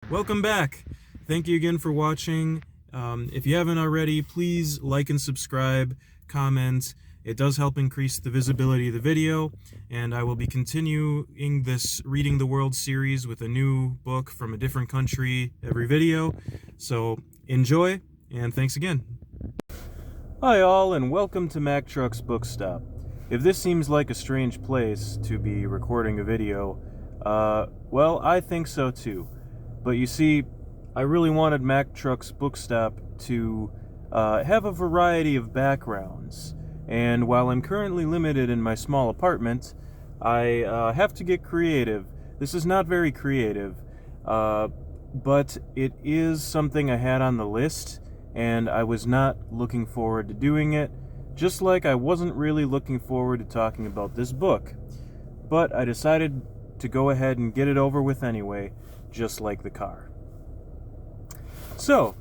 Welcome back. Thank you again for watching. If you haven't already, please like and subscribe, comment. It does help increase the visibility of the video, and I will be continuing this Reading the World series with a new book from a different country every video. So enjoy, and thanks again. Hi all, and welcome to Mack Truck's Book Stop. If this seems like a strange place to be recording a video, well, I think so too. But you see, I really wanted Mack Truck's Book Stop to have a variety of backgrounds. And while I'm currently limited in my small apartment, I have to get creative. This is not very creative, but it is something I had on the list, and I was not looking forward to doing it, just like I wasn't really looking forward to talking about this book. But I decided to go ahead and get it over with anyway, just like the car. So,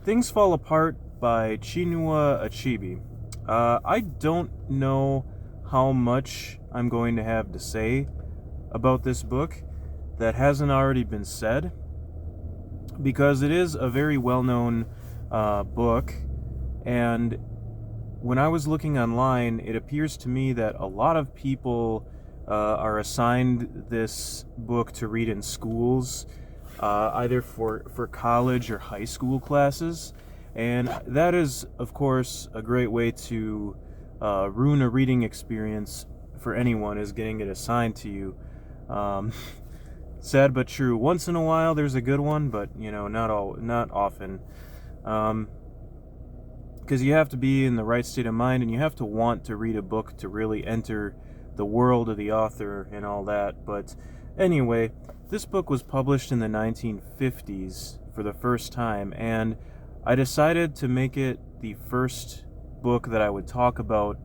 Things Fall Apart by Chinua Achebe. I don't know how much I'm going to have to say about this book that hasn't already been said, because it is a very well-known book, and when I was looking online, it appears to me that a lot of people are assigned this book to read in schools, either for college or high school classes. And that is, of course, a great way to ruin a reading experience for anyone, is getting it assigned to you. Sad but true. Once in a while there's a good one, but not often. Because you have to be in the right state of mind, and you have to want to read a book to really enter the world of the author and all that. But anyway, this book was published in the 1950s for the first time, and I decided to make it the first book that I would talk about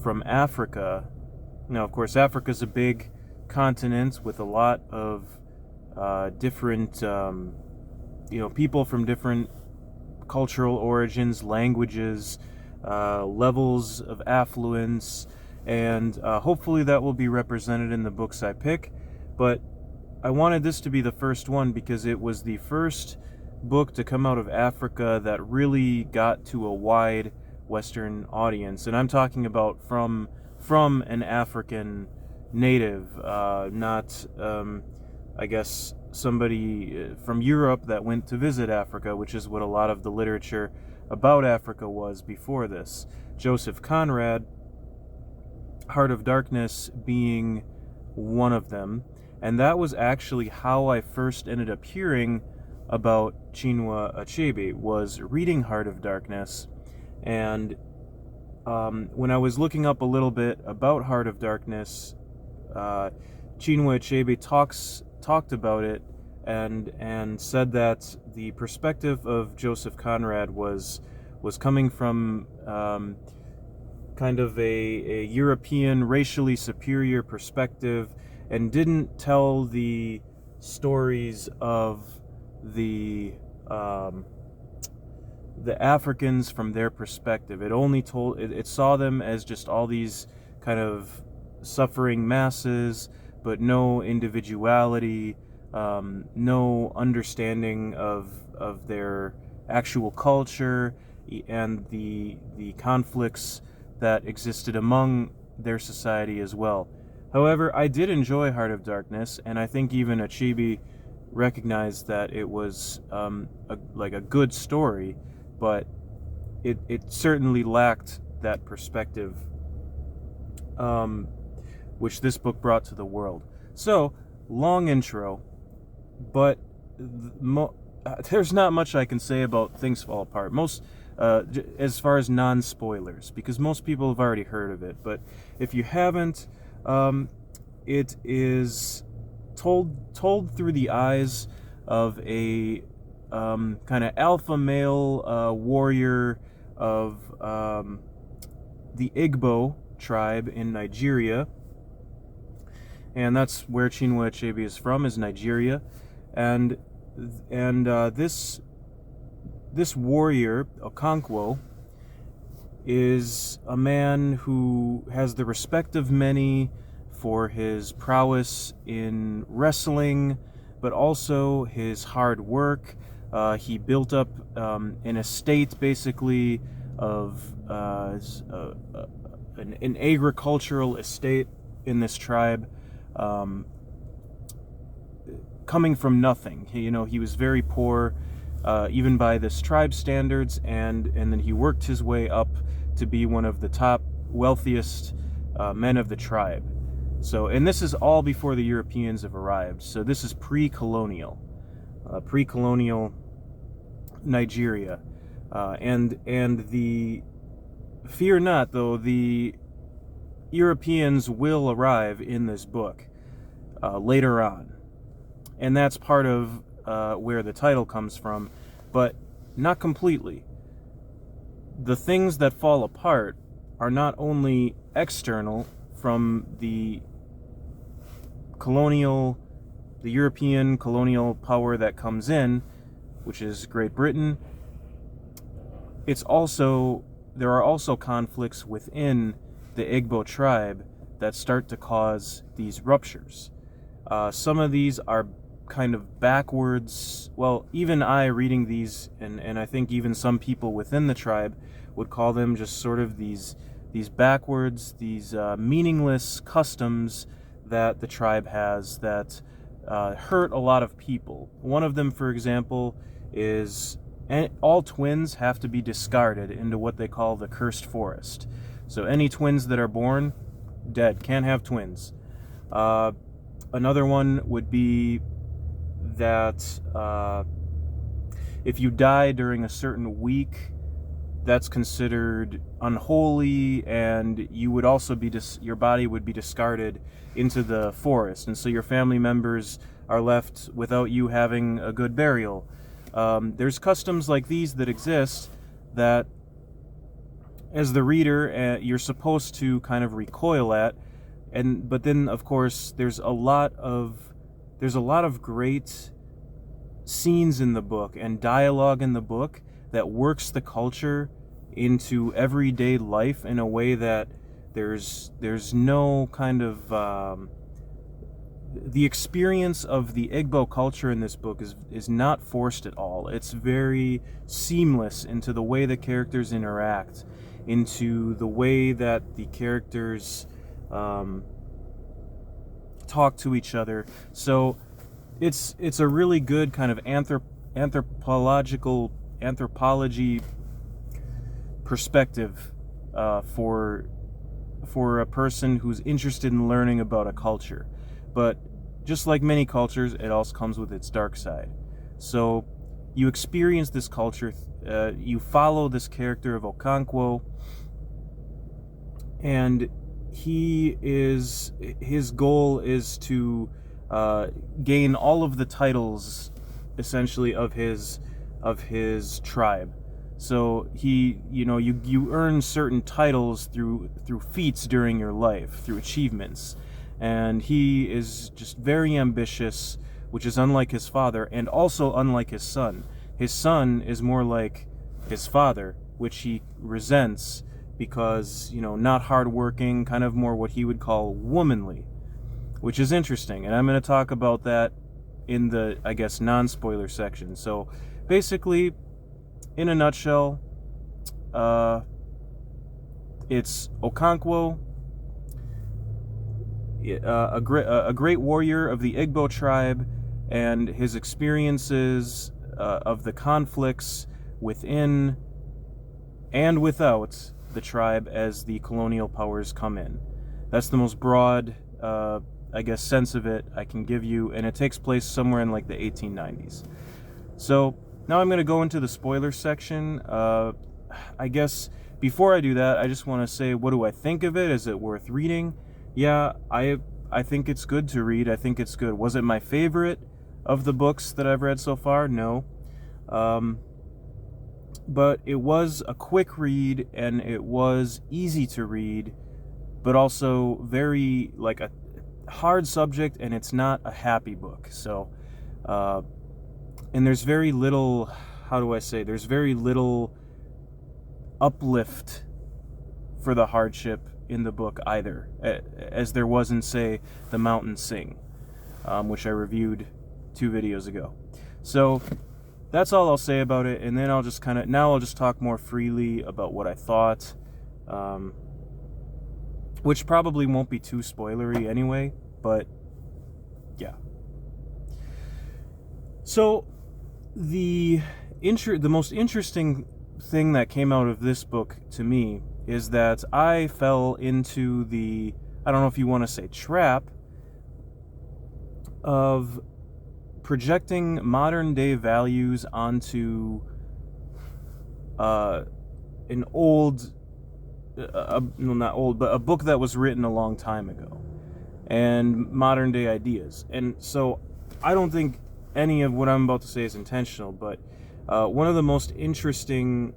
from Africa. Now, of course, Africa's a big continent with a lot of different, people from different cultural origins, languages, levels of affluence, and hopefully that will be represented in the books I pick. But I wanted this to be the first one because it was the first book to come out of Africa that really got to a wide Western audience, and I'm talking about from an African native, not I guess somebody from Europe that went to visit Africa, which is what a lot of the literature about Africa was before this. Joseph Conrad, Heart of Darkness being one of them, and that was actually how I first ended up hearing about Chinua Achebe, was reading Heart of Darkness. And when I was looking up a little bit about Heart of Darkness, Chinua Achebe talked about it and said that the perspective of Joseph Conrad was coming from kind of a European, racially superior perspective, and didn't tell the stories of the Africans from their perspective. It only it saw them as just all these kind of suffering masses, but no individuality, no understanding of their actual culture and the conflicts that existed among their society as well. However, I did enjoy Heart of Darkness, and I think even Achebe recognized that it was a good story, but it certainly lacked that perspective, which this book brought to the world. So, long intro, but there's not much I can say about Things Fall Apart. As far as non-spoilers, because most people have already heard of it. But if you haven't, it is told through the eyes of a kind of alpha male warrior of the Igbo tribe in Nigeria, and that's where Chinua Achebe is from, is Nigeria, and this warrior, Okonkwo, is a man who has the respect of many for his prowess in wrestling, but also his hard work. He built up an estate, basically, of an agricultural estate in this tribe, coming from nothing. He was very poor, even by this tribe standards, and then he worked his way up to be one of the top wealthiest men of the tribe. So, and this is all before the Europeans have arrived. So this is pre-colonial Nigeria, and the fear not, though, the Europeans will arrive in this book later on, and that's part of where the title comes from, but not completely. The things that fall apart are not only external from the European colonial power that comes in, which is Great Britain. There are also conflicts within the Igbo tribe that start to cause these ruptures. Some of these are kind of backwards. Well, even I reading these, and I think even some people within the tribe would call them just sort of these backwards, these meaningless customs that the tribe has that hurt a lot of people. One of them, for example, is all twins have to be discarded into what they call the cursed forest. So any twins that are born, dead, can't have twins. Another one would be that if you die during a certain week, that's considered unholy, and you would also be your body would be discarded into the forest, and so your family members are left without you having a good burial. There's customs like these that exist that, as the reader, you're supposed to kind of recoil at, but then of course there's a lot of great scenes in the book and dialogue in the book that works the culture into everyday life in a way that there's no kind of the experience of the Igbo culture in this book is not forced at all. It's very seamless into the way the characters interact, into the way that the characters talk to each other. So it's a really good kind of anthropology perspective for a person who's interested in learning about a culture. But just like many cultures, it also comes with its dark side. So you experience this culture, you follow this character of Okonkwo, and his goal is to gain all of the titles, essentially, of his tribe. So you earn certain titles through feats during your life, through achievements, and he is just very ambitious, which is unlike his father, and also unlike his son. His son is more like his father, which he resents because, not hardworking, kind of more what he would call womanly, which is interesting, and I'm going to talk about that in the, I guess, non-spoiler section. So basically, in a nutshell, it's Okonkwo, a great warrior of the Igbo tribe, and his experiences of the conflicts within and without the tribe as the colonial powers come in. That's the most broad, I guess, sense of it I can give you, and it takes place somewhere in like the 1890s. So now I'm going to go into the spoiler section. I guess before I do that, I just want to say, what do I think of it? Is it worth reading? Yeah, I think it's good to read. I think it's good. Was it my favorite of the books that I've read so far? No. But it was a quick read, and it was easy to read, but also very, like, a hard subject, and it's not a happy book. So, and there's very little, there's very little uplift for the hardship in the book either, as there was in, say, The Mountain Sing, which I reviewed 2 videos ago. So that's all I'll say about it, and then I'll just talk more freely about what I thought, which probably won't be too spoilery anyway, but yeah. So the most interesting thing that came out of this book to me is that I fell into the, I don't know if you want to say trap, of projecting modern day values onto an old, not old, but a book that was written a long time ago, and modern day ideas. And so I don't think any of what I'm about to say is intentional, but one of the most interesting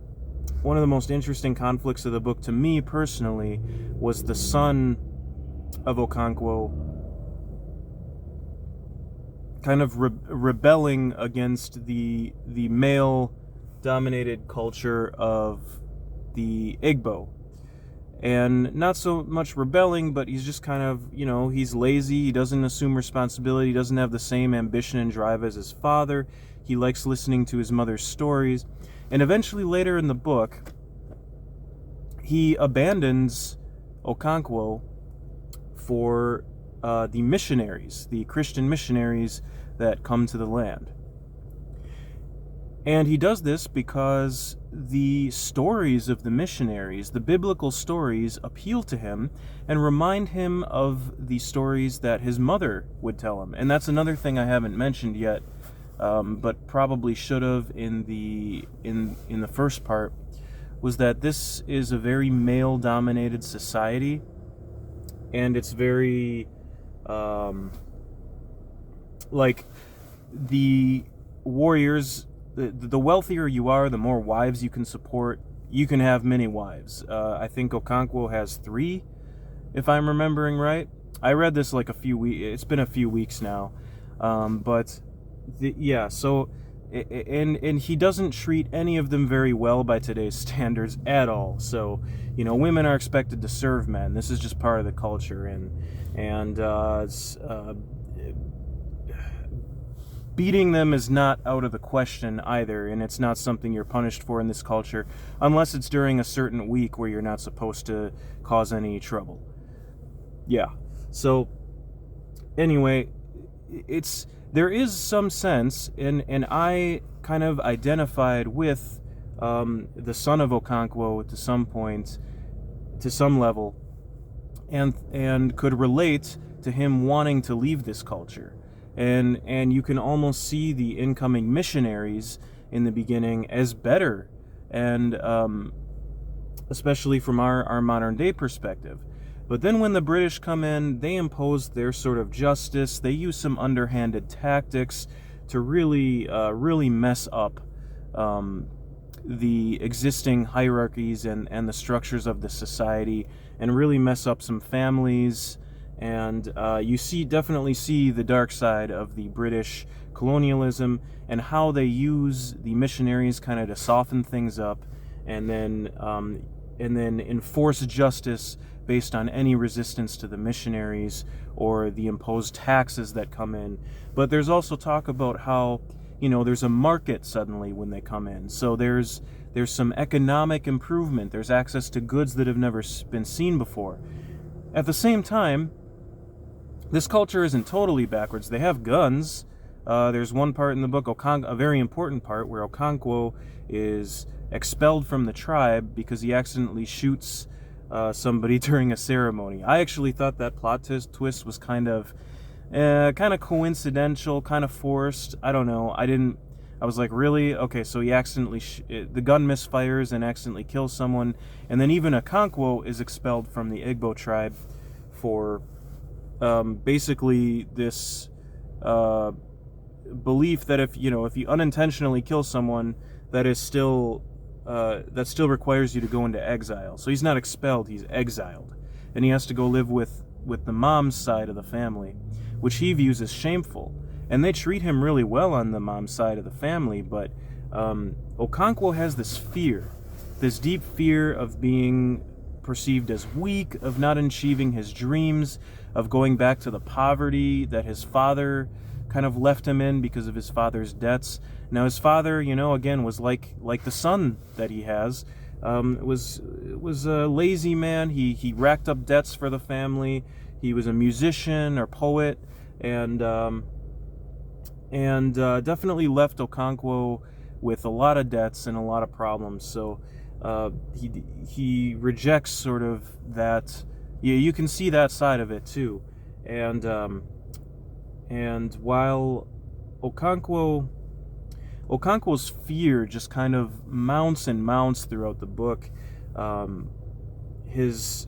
conflicts of the book to me personally was the son of Okonkwo kind of rebelling against the male-dominated culture of the Igbo. And not so much rebelling, but he's just kind of, he's lazy, he doesn't assume responsibility, he doesn't have the same ambition and drive as his father, he likes listening to his mother's stories, and eventually later in the book, he abandons Okonkwo for the missionaries, the Christian missionaries that come to the land. And he does this because the stories of the missionaries, the biblical stories, appeal to him and remind him of the stories that his mother would tell him. And that's another thing I haven't mentioned yet, but probably should have in the first part, was that this is a very male-dominated society, and it's very like the warriors. The wealthier you are, the more wives you can support. You can have many wives. I think Okonkwo has 3, if I'm remembering right. I read this like a few weeks. It's been a few weeks now, but yeah. So, and he doesn't treat any of them very well by today's standards at all. So, women are expected to serve men. This is just part of the culture, and beating them is not out of the question either, and it's not something you're punished for in this culture, unless it's during a certain week where you're not supposed to cause any trouble. Yeah. So, anyway, there is some sense, and I kind of identified with the son of Okonkwo to some point, to some level, and could relate to him wanting to leave this culture. And you can almost see the incoming missionaries in the beginning as better, and especially from our modern day perspective. But then when the British come in, they impose their sort of justice. They use some underhanded tactics to really mess up the existing hierarchies and the structures of the society, and really mess up some families. And you definitely see the dark side of the British colonialism and how they use the missionaries kind of to soften things up, and then enforce justice based on any resistance to the missionaries or the imposed taxes that come in. But there's also talk about how, there's a market suddenly when they come in. So there's some economic improvement. There's access to goods that have never been seen before. At the same time, this culture isn't totally backwards. They have guns. There's one part in the book, a very important part, where Okonkwo is expelled from the tribe because he accidentally shoots somebody during a ceremony. I actually thought that plot twist was kind of coincidental, kind of forced. I don't know. I was like, really? Okay, so he accidentally the gun misfires and accidentally kills someone, and then even Okonkwo is expelled from the Igbo tribe for basically this belief that if you unintentionally kill someone, that still requires you to go into exile. So he's not expelled, he's exiled, and he has to go live with the mom's side of the family, which he views as shameful. And they treat him really well on the mom's side of the family, but Okonkwo has this deep fear of being perceived as weak, of not achieving his dreams, of going back to the poverty that his father kind of left him in because of his father's debts. Now his father, again, was like the son that he has. Was a lazy man. He racked up debts for the family. He was a musician or poet, and definitely left Okonkwo with a lot of debts and a lot of problems. So he rejects sort of that. Yeah, you can see that side of it too, and while Okonkwo's fear just kind of mounts and mounts throughout the book. His,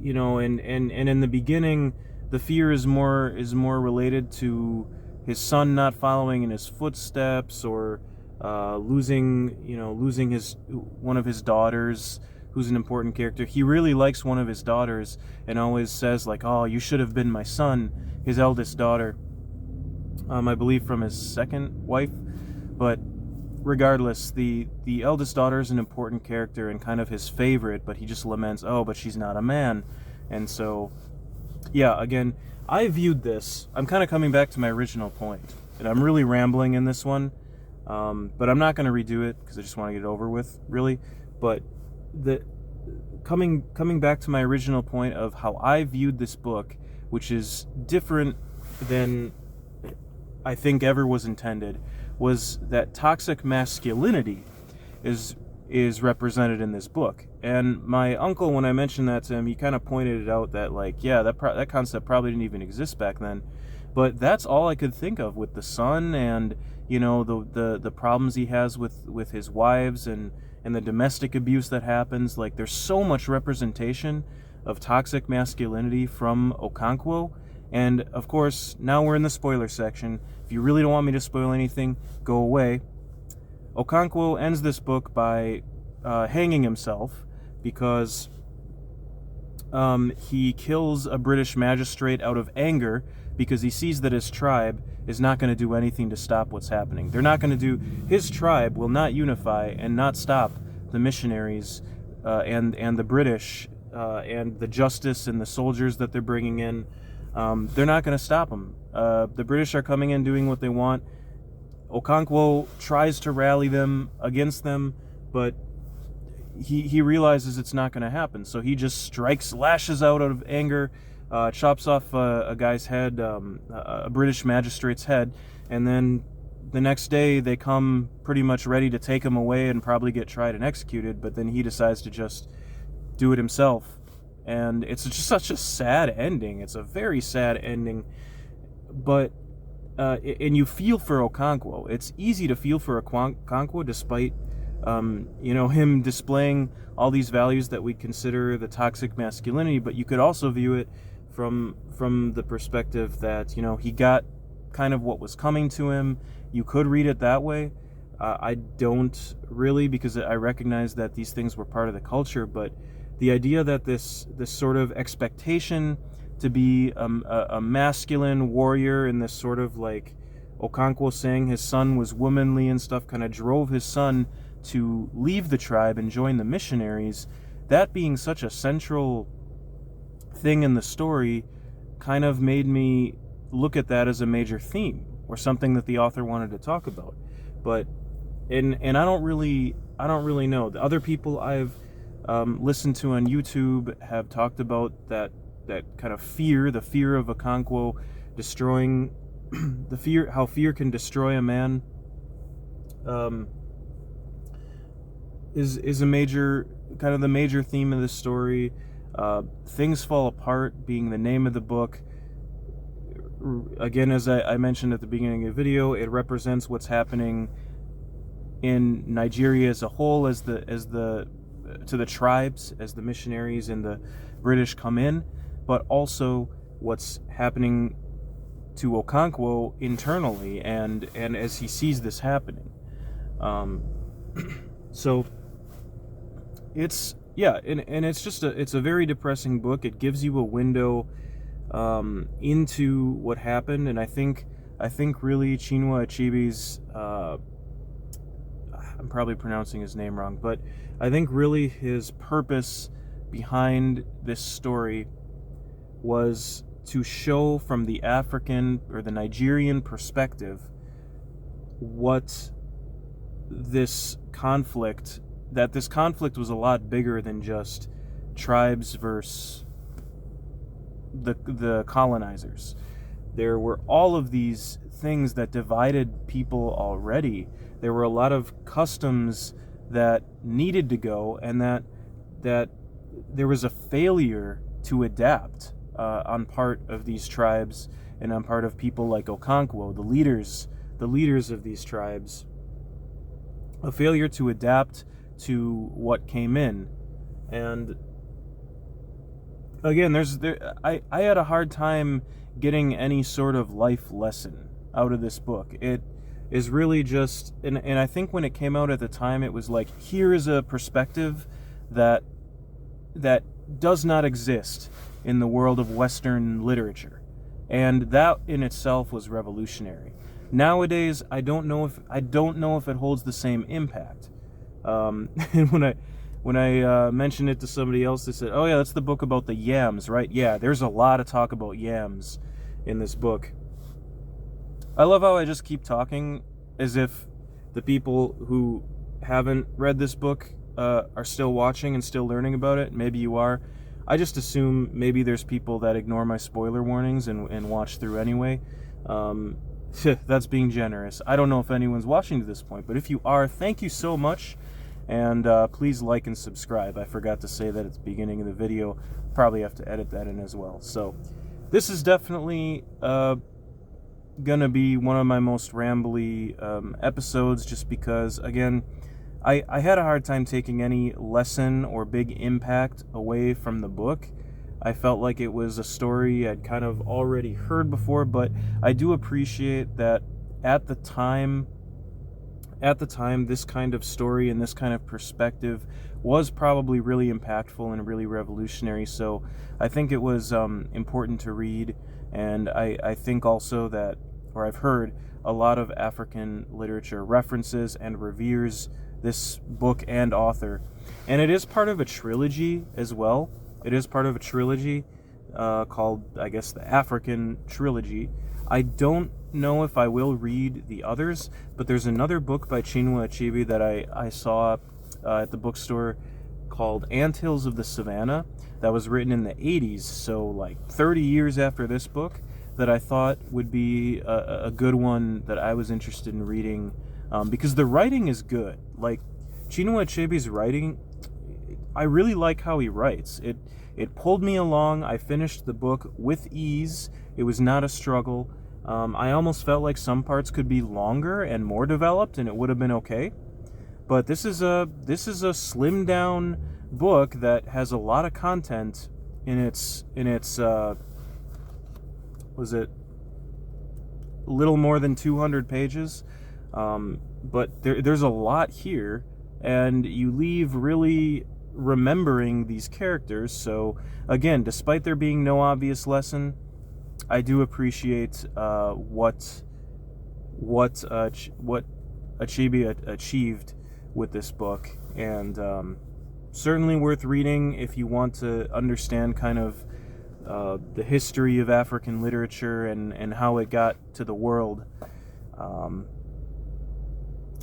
and in the beginning, the fear is more related to his son not following in his footsteps, or losing his one of his daughters, who's an important character. He really likes one of his daughters and always says, like, "Oh, you should have been my son," his eldest daughter, I believe from his second wife. But regardless, the eldest daughter is an important character and kind of his favorite, but he just laments, "Oh, but she's not a man." And so, yeah, again, I viewed this, I'm kind of coming back to my original point, and I'm really rambling in this one, but I'm not going to redo it because I just want to get it over with, really. But coming back to my original point of how I viewed this book, which is different than I think ever was intended, was that toxic masculinity is represented in this book. And my uncle, when I mentioned that to him, he kind of pointed it out that, like, yeah, that concept probably didn't even exist back then. But that's all I could think of with the son, and the problems he has with his wives, and the domestic abuse that happens. Like, there's so much representation of toxic masculinity from Okonkwo. And of course, now we're in the spoiler section. If you really don't want me to spoil anything, go away. Okonkwo ends this book by hanging himself because he kills a British magistrate out of anger, because he sees that his tribe is not going to do anything to stop what's happening. They're not going to do. His tribe will not unify and not stop the missionaries and the British and the justice and the soldiers that they're bringing in. They're not going to stop them. The British are coming in doing what they want. Okonkwo tries to rally them against them, but he realizes it's not going to happen. So he just lashes out of anger, chops off a guy's head, a British magistrate's head, and then the next day they come pretty much ready to take him away and probably get tried and executed, but then he decides to just do it himself. And it's just such a sad ending. It's a very sad ending. But, and you feel for Okonkwo. It's easy to feel for Okonkwo despite, him displaying all these values that we consider the toxic masculinity. But you could also view it from the perspective that, he got kind of what was coming to him. You could read it that way. I don't really, because I recognize that these things were part of the culture, but the idea that this sort of expectation to be a masculine warrior, in this sort of, like, Okonkwo saying his son was womanly and stuff, kind of drove his son to leave the tribe and join the missionaries. That being such a central thing in the story kind of made me look at that as a major theme, or something that the author wanted to talk about. But and I don't really know. The other people I've listened to on YouTube have talked about that kind of fear, the fear of Okonkwo destroying how fear can destroy a man, is a major, kind of the major theme of this story. Things Fall Apart being the name of the book. Again, as I mentioned at the beginning of the video, it represents what's happening in Nigeria as a whole, to the tribes, as the missionaries and the British come in, but also what's happening to Okonkwo internally, and as he sees this happening. So it's, yeah, and it's just it's a very depressing book. It gives you a window into what happened, and I think really Chinua Achebe's, I'm probably pronouncing his name wrong, but I think really his purpose behind this story was to show from the African or the Nigerian perspective what this conflict was a lot bigger than just tribes versus the colonizers. There were all of these things that divided people already. There were a lot of customs that needed to go, and that there was a failure to adapt on part of these tribes and on part of people like Okonkwo, the leaders of these tribes. A failure to adapt to what came in. And again, I had a hard time getting any sort of life lesson out of this book. It is really just, and I think when it came out at the time, it was like, here is a perspective that does not exist in the world of Western literature, and that in itself was revolutionary. Nowadays, I don't know if it holds the same impact. And when I mentioned it to somebody else, they said, "Oh yeah, that's the book about the yams, right?" Yeah, there's a lot of talk about yams in this book. I love how I just keep talking as if the people who haven't read this book are still watching and still learning about it. Maybe you are. I just assume maybe there's people that ignore my spoiler warnings and watch through anyway. That's being generous. I don't know if anyone's watching to this point, but if you are, thank you so much. And please like and subscribe. I forgot to say that at the beginning of the video. Probably have to edit that in as well. So this is definitely gonna be one of my most rambly episodes, just because, again, I had a hard time taking any lesson or big impact away from the book. I felt like it was a story I'd kind of already heard before, but I do appreciate that at the time, this kind of story and this kind of perspective was probably really impactful and really revolutionary. So I think it was important to read, and I think also that, or I've heard, a lot of African literature references and reveres this book and author. And it is part of a trilogy as well. It is part of a trilogy called, I guess, the African Trilogy. I don't know if I will read the others, but there's another book by Chinua Achebe that I saw at the bookstore called Anthills of the Savannah that was written in the 80s, so like 30 years after this book, that I thought would be a good one that I was interested in reading, because the writing is good. Like, Chinua Achebe's writing, I really like how he writes. It pulled me along. I finished the book with ease. It was not a struggle. I almost felt like some parts could be longer and more developed, and it would have been okay. But this is a slimmed down book that has a lot of content in its was it a little more than 200 pages? But there's a lot here, and you leave really remembering these characters. So again, despite there being no obvious lesson, I do appreciate what Achebe achieved with this book, and certainly worth reading if you want to understand kind of the history of African literature and how it got to the world.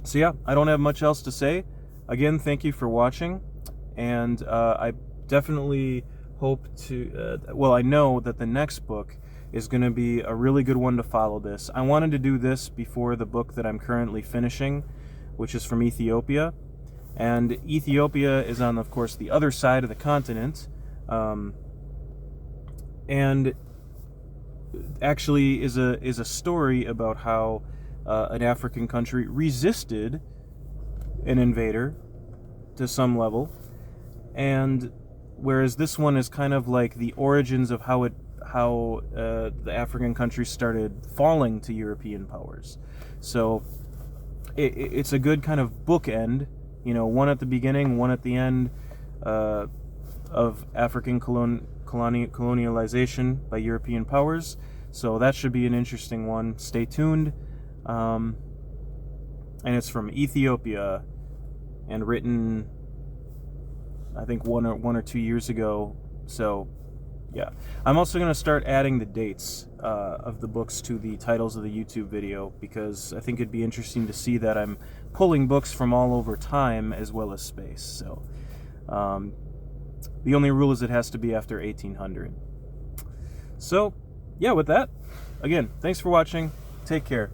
So yeah, I don't have much else to say. Again, thank you for watching, and I definitely hope to, I know that the next book is going to be a really good one to follow this. I wanted to do this before the book that I'm currently finishing, which is from Ethiopia. And Ethiopia is on, of course, the other side of the continent, and actually is a story about how an African country resisted an invader to some level, and whereas this one is kind of like the origins of how the African countries started falling to European powers. So it's a good kind of bookend, one at the beginning, one at the end of African colonialization by European powers. So that should be an interesting one. Stay tuned. And it's from Ethiopia and written, I think, one or 2 years ago. So Yeah. I'm also going to start adding the dates of the books to the titles of the YouTube video, because I think it'd be interesting to see that I'm pulling books from all over time as well as space. So the only rule is it has to be after 1800. So, yeah, with that, again, thanks for watching. Take care.